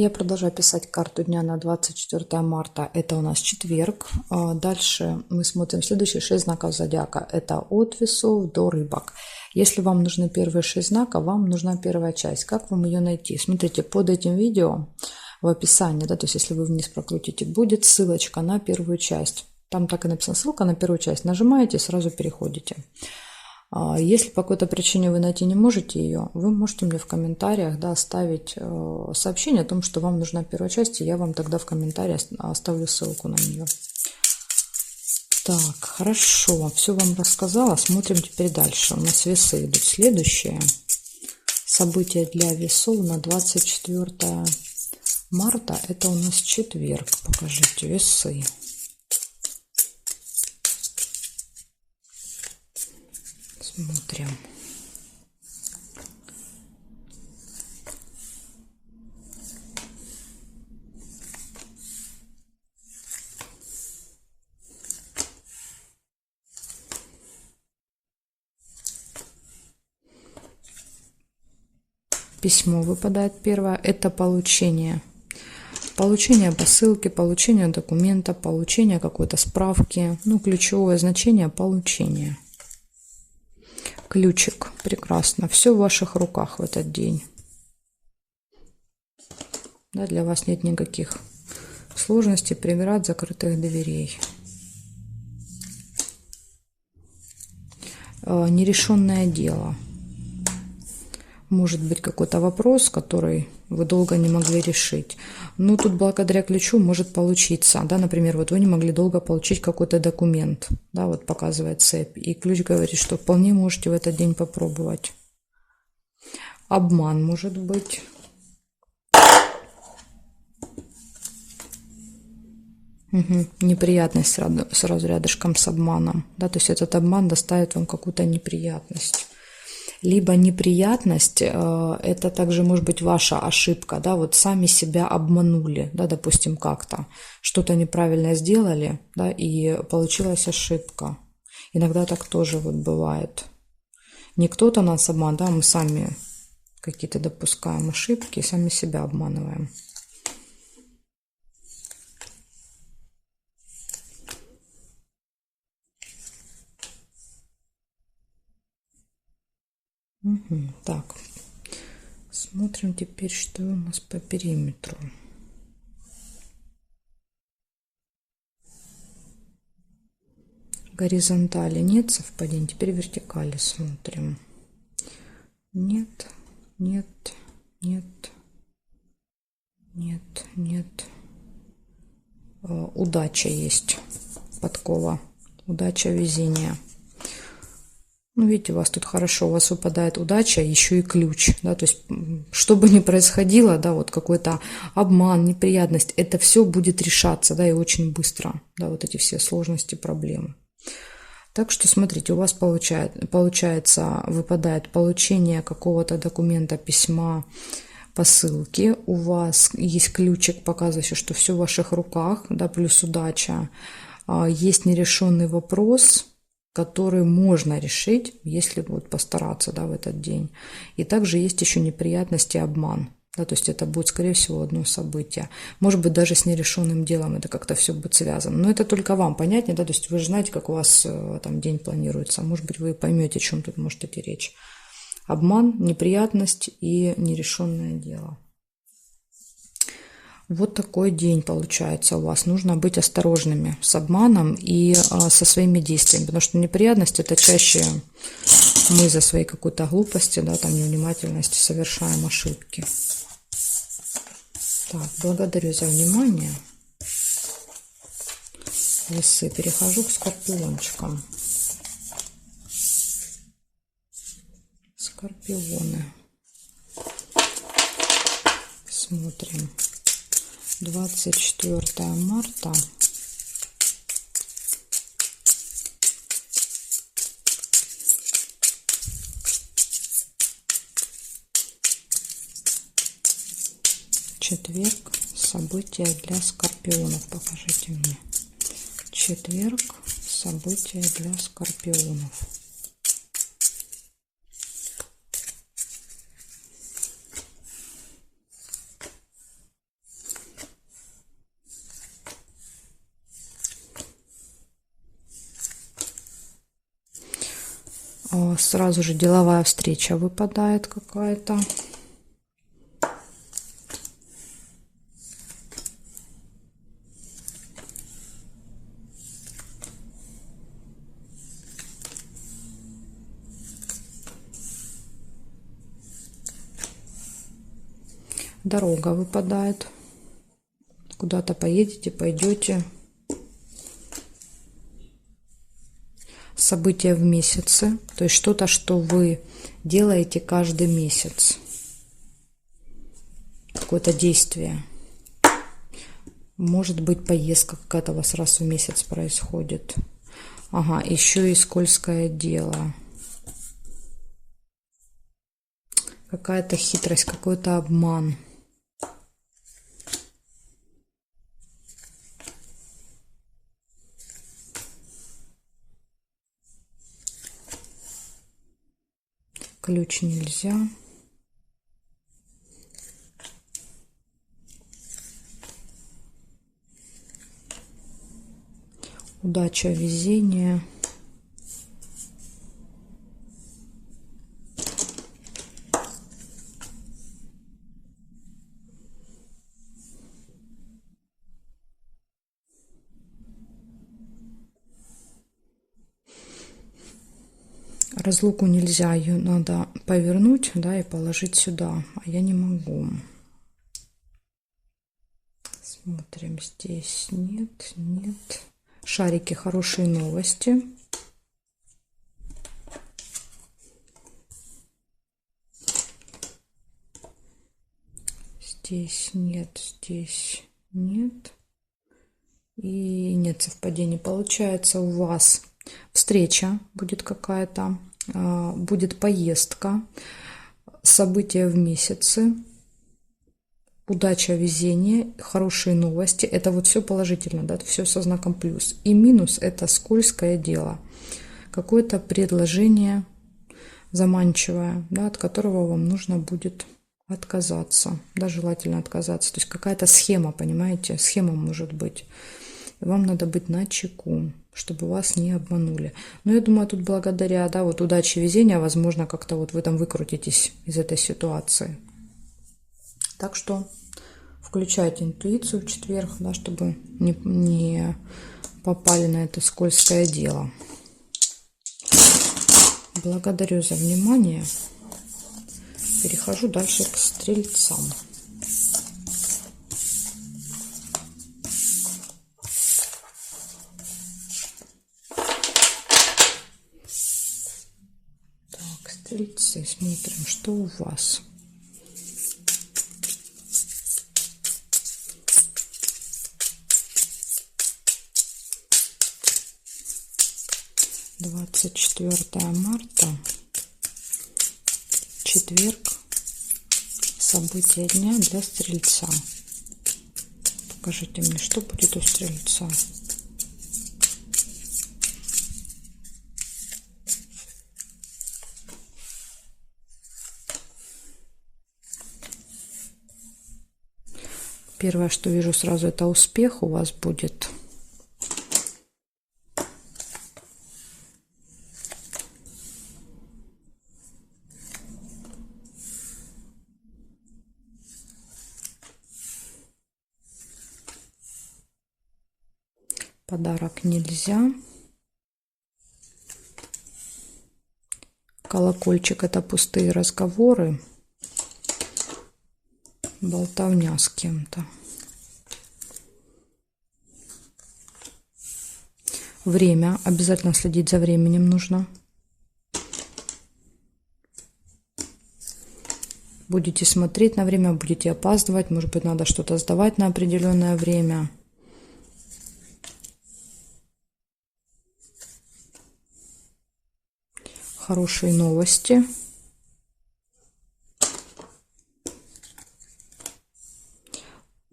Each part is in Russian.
Я продолжаю писать карту дня на 24 марта. Это у нас четверг. Дальше мы смотрим следующие 6 знаков зодиака. Это от весов до рыбок. Если вам нужны первые 6 знаков, вам нужна первая часть. Как вам ее найти? Смотрите, под этим видео в описании, да, то есть если вы вниз прокрутите, будет ссылочка на первую часть. Там так и написано ссылка на первую часть. Нажимаете, сразу переходите. Если по какой-то причине вы найти не можете ее, вы можете мне в комментариях, да, оставить сообщение о том, что вам нужна первая часть, и я вам тогда в комментариях оставлю ссылку на нее. Так, хорошо, все вам рассказала. Смотрим теперь дальше. У нас весы идут следующие. События для весов на 24 марта. Это у нас четверг. Покажите, весы. Смотрим. Письмо выпадает первое. Это получение. Получение посылки, получение документа, получение какой-то справки. Ну, ключевое значение – получение. Ключик. Прекрасно. Все в ваших руках в этот день. Да, для вас нет никаких сложностей, преград, закрытых дверей. Нерешенное дело. Может быть какой-то вопрос, который вы долго не могли решить. Но тут благодаря ключу может получиться. Да, например, вот вы не могли долго получить какой-то документ. Да, вот показывает цепь. И ключ говорит, что вполне можете в этот день попробовать. Обман может быть. Угу. Неприятность сразу рядышком с обманом. Да, то есть этот обман доставит вам какую-то неприятность. Либо неприятность, это также может быть ваша ошибка, да, вот сами себя обманули, да, допустим, как-то, что-то неправильно сделали, да, и получилась ошибка. Иногда так тоже вот бывает. Не кто-то нас обманывает, да, мы сами какие-то допускаем ошибки, сами себя обманываем. Угу. Так, смотрим теперь, что у нас по периметру. Горизонтали нет совпадений, теперь вертикали смотрим. Нет, нет, нет, нет, нет. Удача есть, подкова, удача, везение. Ну, видите, у вас тут хорошо, у вас выпадает удача, еще и ключ, да, то есть, что бы ни происходило, да, вот какой-то обман, неприятность, это все будет решаться, да, и очень быстро, да, вот эти все сложности, проблемы. Так что, смотрите, у вас получается, выпадает получение какого-то документа, письма, посылки, у вас есть ключик, показывающий, что все в ваших руках, да, плюс удача, есть нерешенный вопрос, который можно решить, если вот постараться, да, в этот день. И также есть еще неприятности и обман. Да, то есть это будет, скорее всего, одно событие. Может быть, даже с нерешенным делом это как-то все будет связано. Но это только вам понятнее, да, то есть вы же знаете, как у вас там день планируется. Может быть, вы поймете, о чем тут может идти речь. Обман, неприятность и нерешенное дело. Вот такой день получается у вас. Нужно быть осторожными с обманом и со своими действиями, потому что неприятность это чаще мы из-за своей какой-то глупости, да, там невнимательности совершаем ошибки. Так, благодарю за внимание. Весы. Перехожу к скорпиончикам. Скорпионы. Смотрим. 24 марта. Четверг. События для скорпионов. Покажите мне. Четверг. События для скорпионов. Сразу же деловая встреча выпадает какая-то. Дорога выпадает. Куда-то поедете, пойдете. События в месяце. То есть что-то, что вы делаете каждый месяц. Какое-то действие. Может быть, поездка какая-то у вас раз в месяц происходит. Ага, еще и скользкое дело. Какая-то хитрость, какой-то обман. Ключ нельзя. Удача, везение. Разлуку нельзя, ее надо повернуть, да, и положить сюда, а я не могу. Смотрим, здесь нет, нет. Шарики, хорошие новости. Здесь нет, здесь нет. И нет совпадений. Получается, у вас встреча будет какая-то, будет поездка, события в месяце, удача, везение, хорошие новости. Это вот все положительно, да, все со знаком плюс. И минус — это скользкое дело. Какое-то предложение заманчивое, да, от которого вам нужно будет отказаться. Да, желательно отказаться. То есть какая-то схема, понимаете, схема может быть. И вам надо быть начеку, чтобы вас не обманули. Но я думаю, тут благодаря, да, вот удаче, везения, возможно, как-то вот вы там выкрутитесь из этой ситуации. Так что включайте интуицию в четверг, да, чтобы не попали на это скользкое дело. Благодарю за внимание. Перехожу дальше к стрельцам. Так, стрельцы, смотрим, что у вас. Двадцать 24 марта, четверг, события дня для стрельца. Покажите мне, что будет у стрельца. Первое, что вижу сразу, это успех у вас будет. Подарок нельзя. Колокольчик — это пустые разговоры. Болтовня с кем-то. Время. Обязательно следить за временем нужно. Будете смотреть на время, будете опаздывать. Может быть, надо что-то сдавать на определенное время. Хорошие новости.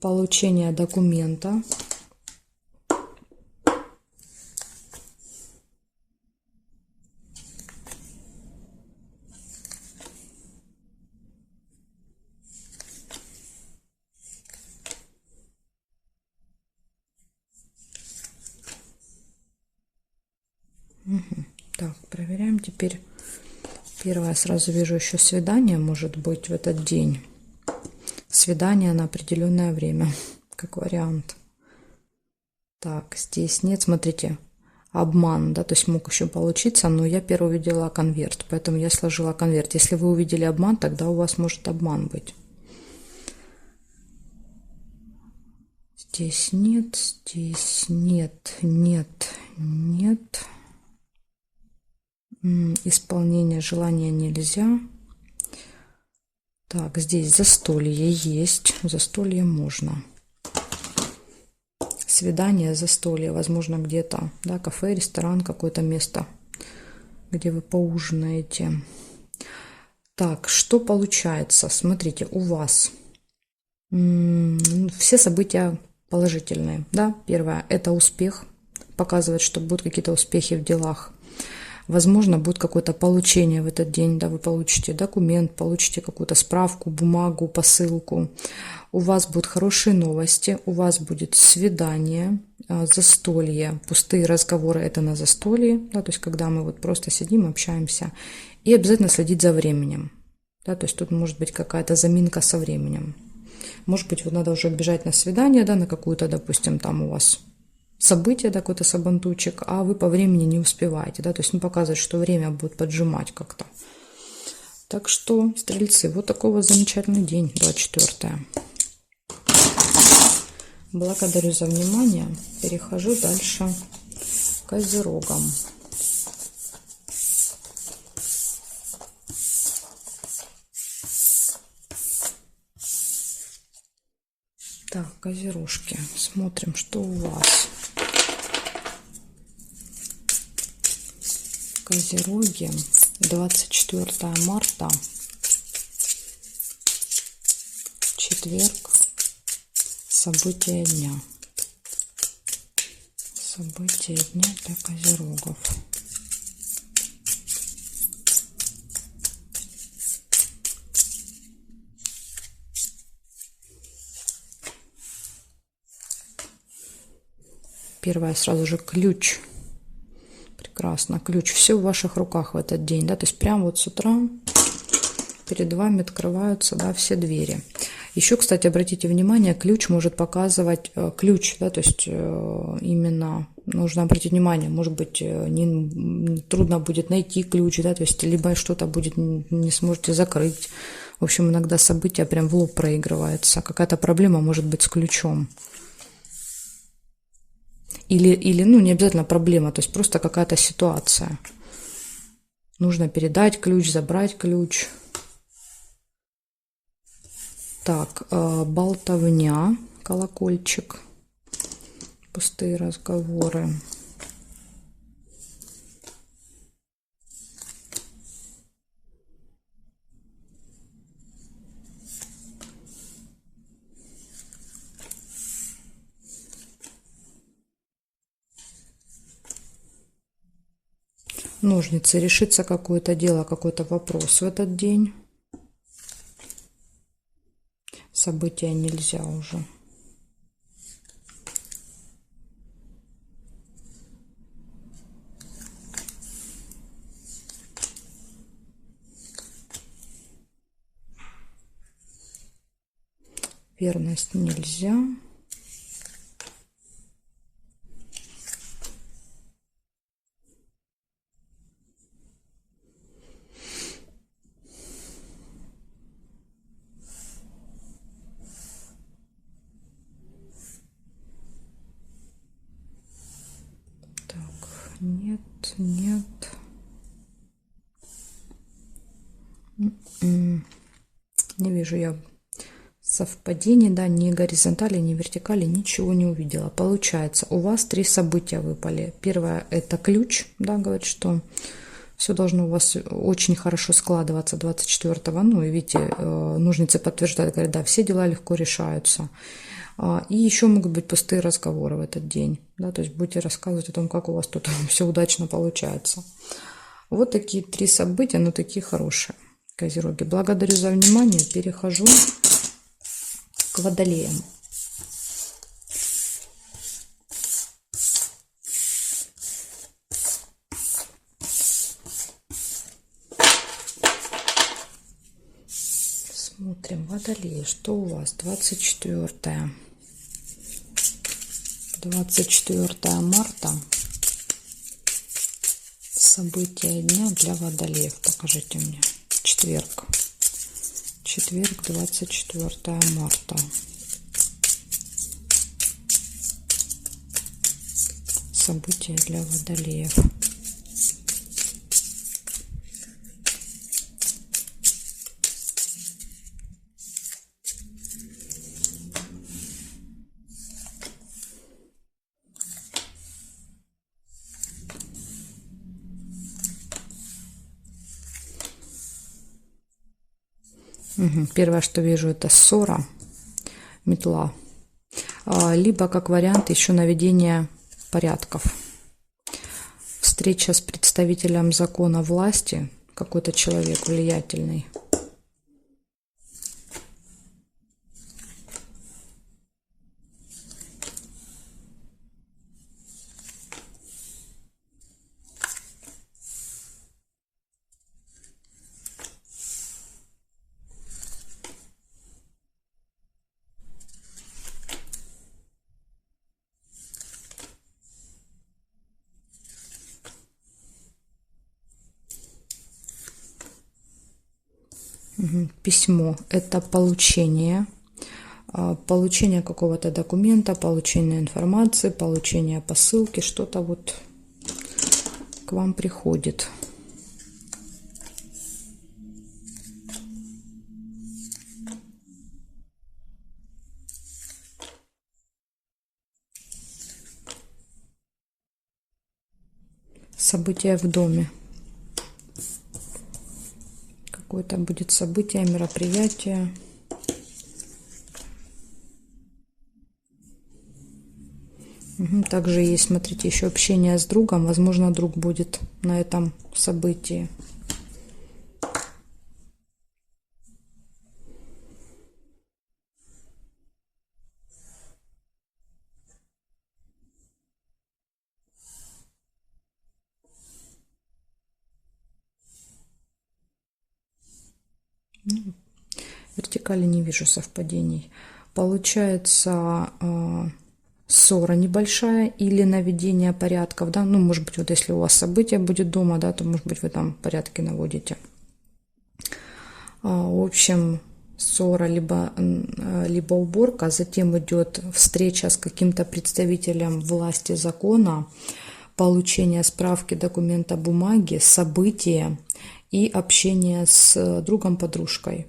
Получение документа. Угу. Так, проверяем теперь Первое, сразу вижу, еще свидание может быть в этот день. Свидание на определенное время, как вариант. Так, здесь нет, смотрите, обман, да, то есть мог еще получиться, но я первый увидела конверт, поэтому я сложила конверт. Если вы увидели обман, тогда у вас может обман быть. Здесь нет, нет. Исполнение желания нельзя. Так, здесь застолье есть, застолье можно. Свидание, застолье, возможно, где-то, да, кафе, ресторан, какое-то место, где вы поужинаете. Так, что получается? Смотрите, у вас все события положительные, да. Первое – это успех, показывает, что будут какие-то успехи в делах. Возможно, будет какое-то получение в этот день, да, вы получите документ, получите какую-то справку, бумагу, посылку. У вас будут хорошие новости, у вас будет свидание, застолье, пустые разговоры – это на застолье, да, то есть когда мы вот просто сидим, общаемся, и обязательно следить за временем, да, то есть тут может быть какая-то заминка со временем. Может быть, вот надо уже бежать на свидание, да, на какую-то, допустим, там у вас событие, да, какой-то сабантуйчик, а вы по времени не успеваете, да, то есть показывает, что время будет поджимать как-то. Так что, стрельцы, вот такой вот замечательный день, 24-е. Благодарю за внимание. Перехожу дальше к козерогам. Так, козерожки. Смотрим, что у вас. Козероги. 24 марта. Четверг. События дня. События дня для козерогов. Первое, сразу же ключ. Прекрасно, ключ. Все в ваших руках в этот день, да, то есть прямо вот с утра перед вами открываются, да, все двери. Еще, кстати, обратите внимание, ключ может показывать ключ, да, то есть именно нужно обратить внимание, может быть, трудно будет найти ключ, да, то есть либо что-то будет не сможете закрыть. В общем, иногда события прям в лоб проигрываются. Какая-то проблема может быть с ключом. Или, ну, не обязательно проблема, то есть просто какая-то ситуация. Нужно передать ключ, забрать ключ. Так, болтовня, колокольчик, пустые разговоры. Ножницы, решится какое-то дело, какой-то вопрос в этот день. События нельзя уже. Верность нельзя. Нет, нет. Не вижу я совпадений, да, ни горизонтали, ни вертикали, ничего не увидела. Получается, у вас 3 события выпали. Первое – это ключ, да, говорит, что все должно у вас очень хорошо складываться 24-го. Ну, и видите, ножницы подтверждают, говорят, да, все дела легко решаются. И еще могут быть пустые разговоры в этот день, да, то есть будете рассказывать о том, как у вас тут все удачно получается. Вот такие 3 события, но такие хорошие, козероги. Благодарю за внимание, перехожу к водолеям. Водолей, что у вас? 24 марта. События дня для водолеев. Покажите мне. Четверг. Четверг, 24 марта. События для водолеев. Первое, что вижу, это ссора, метла, либо как вариант еще наведение порядков. Встреча с представителем закона власти, какой-то человек влиятельный. Письмо – это получение какого-то документа, получение информации, получение посылки, что-то вот к вам приходит. События в доме. Какое-то будет событие, мероприятие. Также есть, смотрите, еще общение с другом. Возможно, друг будет на этом событии. Вертикали не вижу совпадений. Получается ссора небольшая или наведение порядков, да, ну, может быть, вот если у вас событие будет дома, да, то, может быть, вы там порядки наводите. В общем, ссора, либо уборка, затем идет встреча с каким-то представителем власти закона, получение справки, документа, бумаги, события и общение с другом, подружкой.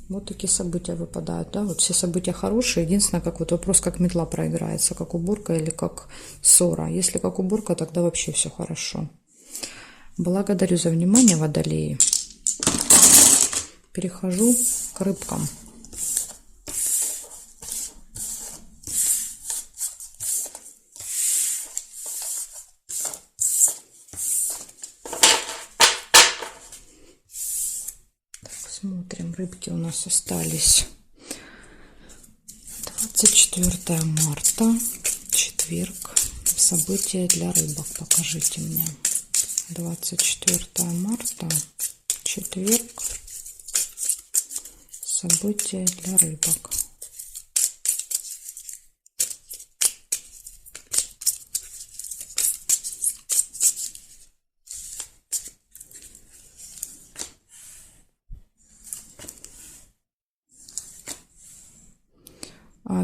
Вот такие события выпадают, да, вот все события хорошие, единственное, как вот вопрос, как метла проиграется, как уборка или как ссора. Если как уборка, тогда вообще все хорошо. Благодарю за внимание, водолеи. Перехожу к рыбкам. Смотрим, рыбки у нас остались. 24 марта, четверг. События для рыбок. Покажите мне. 24 марта, четверг. События для рыбок.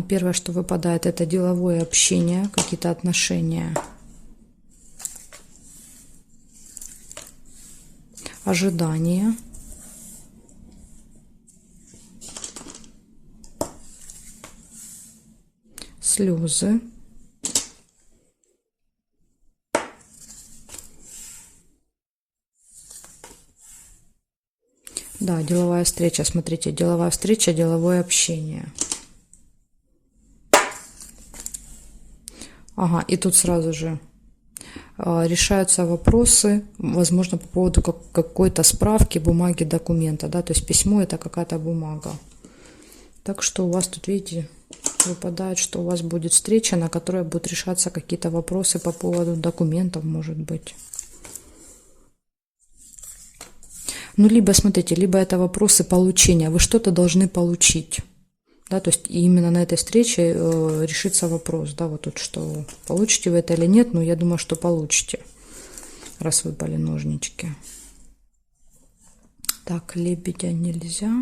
Первое, что выпадает, это деловое общение, какие-то отношения, ожидания, слезы, да, деловая встреча, смотрите, деловая встреча, деловое общение. Ага, и тут сразу же решаются вопросы, возможно, по поводу какой-то справки, бумаги, документа, да, то есть письмо – это какая-то бумага. Так что у вас тут, видите, выпадает, что у вас будет встреча, на которой будут решаться какие-то вопросы по поводу документов, может быть. Ну, либо, смотрите, либо это вопросы получения. Вы что-то должны получить. Да, то есть именно на этой встрече решится вопрос, да, вот тут что, получите вы это или нет, но я думаю, что получите, раз выпали ножнички. Так, лебедя нельзя.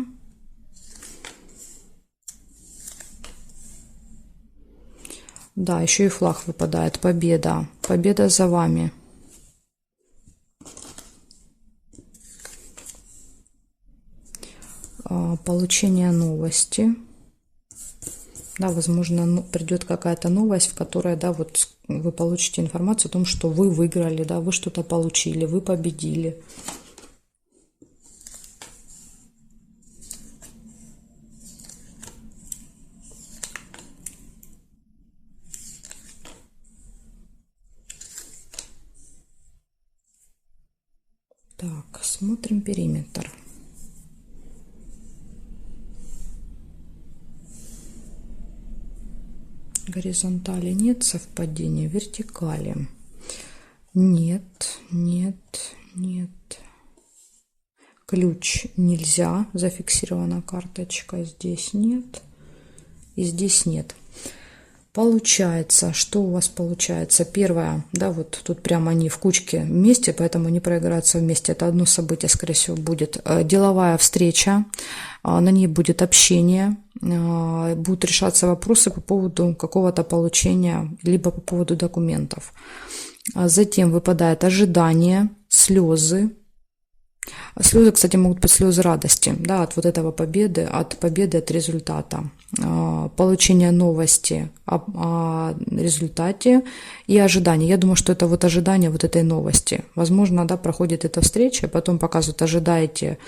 Да, еще и флаг выпадает, победа, победа за вами. Получение новости. Да, возможно, придет какая-то новость, в которой, да, вот вы получите информацию о том, что вы выиграли, да, вы что-то получили, вы победили. Так, смотрим периметр. Горизонтали нет совпадения, вертикали нет, нет, нет. Ключ нельзя, зафиксирована карточка, здесь нет и здесь нет. Получается, что у вас получается? Первое, да, вот тут прямо они в кучке вместе, поэтому не проиграться вместе. Это одно событие, скорее всего, будет. Деловая встреча, на ней будет общение, будут решаться вопросы по поводу какого-то получения, либо по поводу документов. Затем выпадает ожидание, слезы. Слезы, кстати, могут быть слезы радости, да, от вот этого победы, от результата. Получение новости о результате и ожидание. Я думаю, что это вот ожидание вот этой новости. Возможно, да, проходит эта встреча, потом показывают, ожидаете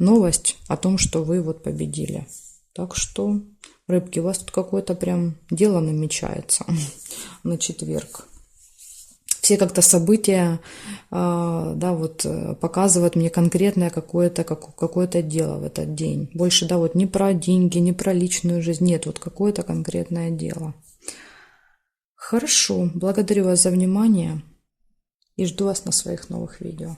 новость о том, что вы вот победили. Так что, рыбки, у вас тут какое-то прям дело намечается на четверг. Все как-то события, да, вот показывают мне конкретное какое-то дело в этот день. Больше, да, вот не про деньги, не про личную жизнь, нет, вот какое-то конкретное дело. Хорошо, благодарю вас за внимание и жду вас на своих новых видео.